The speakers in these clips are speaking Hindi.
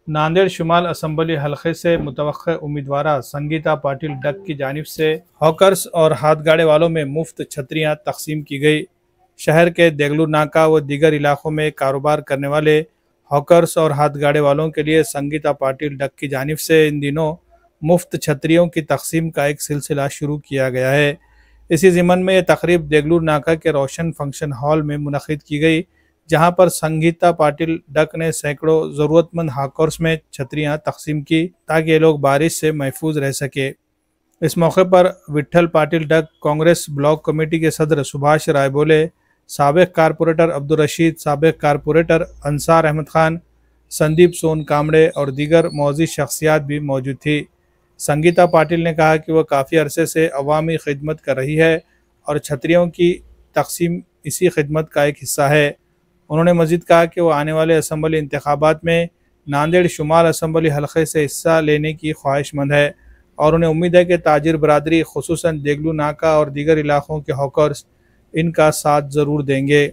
नांदेड़ शुमाल असम्बली हलके से मुतवक्किल उम्मीदवार संगीता पाटिल डक की जानिब से हॉकर्स और हाथगाड़े वालों में मुफ्त छतरियां तकसीम की गई। शहर के देगलू नाका व दीगर इलाकों में कारोबार करने वाले हॉकर्स और हाथगाड़े वालों के लिए संगीता पाटिल डक की जानिब से इन दिनों मुफ्त छतरियों की तकसीम का एक सिलसिला शुरू किया गया है। इसी ज़िमन में यह तकरीब देगलू नाका के रोशन फंक्शन हॉल में मुनक़िद की गई, जहां पर संगीता पाटिल डक ने सैकड़ों ज़रूरतमंद हॉकर्स में छतरियां तकसीम की ताकि ये लोग बारिश से महफूज रह सके। इस मौके पर Vitthal Patil duck Congress block committee के सदर सुभाष राय बोले, साबिक कारपोरेटर अब्दुल रशीद, साबिक कारपोरेटर अंसार अहमद खान, संदीप सोन कामड़े और दीगर मौजूद शख्सियात भी मौजूद थी। संगीता पाटिल ने कहा कि वह काफ़ी अरसे से अवामी खिदमत कर रही है और छतरियों की तकसीम इसी खिदमत का एक हिस्सा है। उन्होंने मज़ीद कहा कि वो आने वाले असम्बली इंतखाबात में नांदेड़ शुमाल असम्बली हलके से हिस्सा लेने की ख्वाहिशमंद है और उन्हें उम्मीद है कि ताजिर बरादरी खुसूसन देगलू नाका और दीगर इलाकों के हॉकर्स इनका साथ ज़रूर देंगे।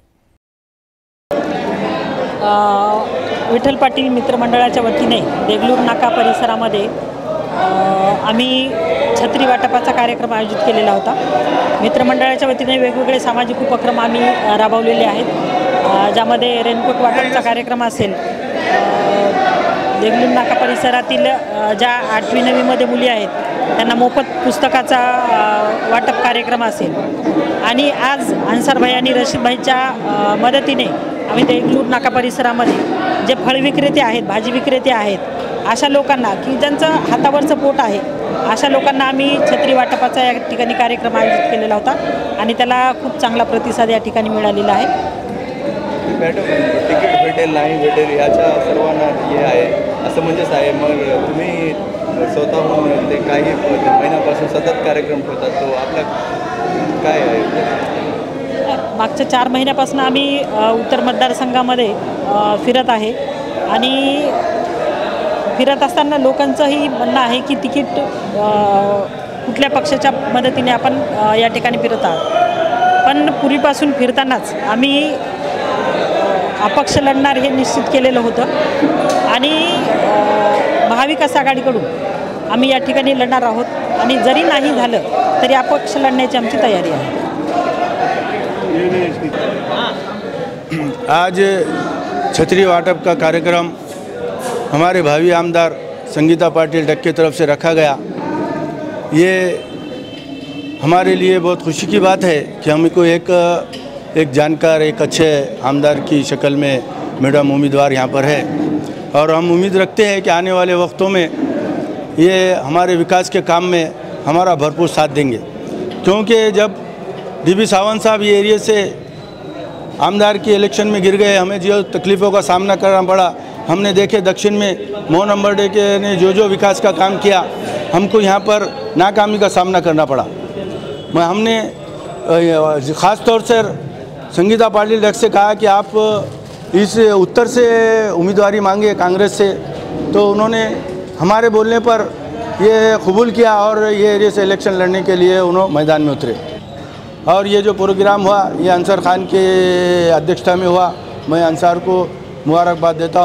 विठ्ठल पाटील मित्रमंडळाच्या वतीने देगलूर नाका परिसरामध्ये आम्ही छत्री वाटपाचा कार्यक्रम आयोजित केलेला होता। मित्रमंडळाच्या वतीने वेगवेगळे सामाजिक उपक्रम आम्ही राबवलेले आहेत, ज्यामध्ये रेनकोट वाटपाचा कार्यक्रम असेल, देगलूर नाका परिसरातील ज्या 8वी 9वीमध्ये मुली आहेत त्यांना मोफत पुस्तकाचा वाटप कार्यक्रम असेल आणि आज अन्सार भाई आणि रशीद भाईच्या मदतीने आम्ही देगलूर नाका परिसरामध्ये जे फळ विक्रेते आहेत, भाजी विक्रेते आहेत, अशा लोकांना की ज्यांचं हातावरचं पोट आहे अशा लोकांना आम्ही छत्री वाटपाचा या ठिकाणी कार्यक्रम आयोजित केलेला होता आणि त्याला खूप चांगला प्रतिसाद या ठिकाणी मिळालेला आहे। तिकीट भेटेल नाही भेटेल याच्या सर्वांना हे आहे असं म्हणजेच आहे। मग तुम्ही स्वतःहून ते काही महिन्यापासून सतत कार्यक्रम ठेवतात, तो आपला काय आहे? मागच्या 4 महिन्यापासून आम्ही उत्तर मतदारसंघामध्ये फिरत आहे आणि फिरत असताना लोकांचंही म्हणणं आहे की तिकीट कुठल्या पक्षाच्या मदतीने आपण या ठिकाणी फिरत आहोत, पण पूर्वीपासून फिरतानाच आम्ही अपक्ष लढणार हे निश्चित केलेलं होतं आणि महाविकास आघाडीकडून आम्ही या ठिकाणी लढणार आहोत आणि जरी नाही झालं तरी अपक्ष लढण्याची आमची तयारी आहे। आज छतरी वाटप का कार्यक्रम हमारे भावी आमदार संगीता पाटिल डक की तरफ से रखा गया। ये हमारे लिए बहुत खुशी की बात है कि हमको एक जानकार, एक अच्छे आमदार की शक्ल में मैडम उम्मीदवार यहाँ पर है और हम उम्मीद रखते हैं कि आने वाले वक्तों में ये हमारे विकास के काम में हमारा भरपूर साथ देंगे, क्योंकि जब डीबी सावंत साहब ये एरिया से आमदार की इलेक्शन में गिर गए, हमें जो तकलीफ़ों का सामना करना पड़ा, हमने देखे दक्षिण में मोहन अम्बर्डे के ने जो विकास का काम किया, हमको यहाँ पर नाकामी का सामना करना पड़ा। हमने ख़ास तौर से संगीता पाटिल डक से कहा कि आप इस उत्तर से उम्मीदवारी मांगे कांग्रेस से, तो उन्होंने हमारे बोलने पर ये कबूल किया और ये एरिया से इलेक्शन लड़ने के लिए उन्होंने मैदान में उतरे। और ये जो प्रोग्राम हुआ ये अंसार खान के अध्यक्षता में हुआ, मैं अंसार को मुबारकबाद देता हूँ।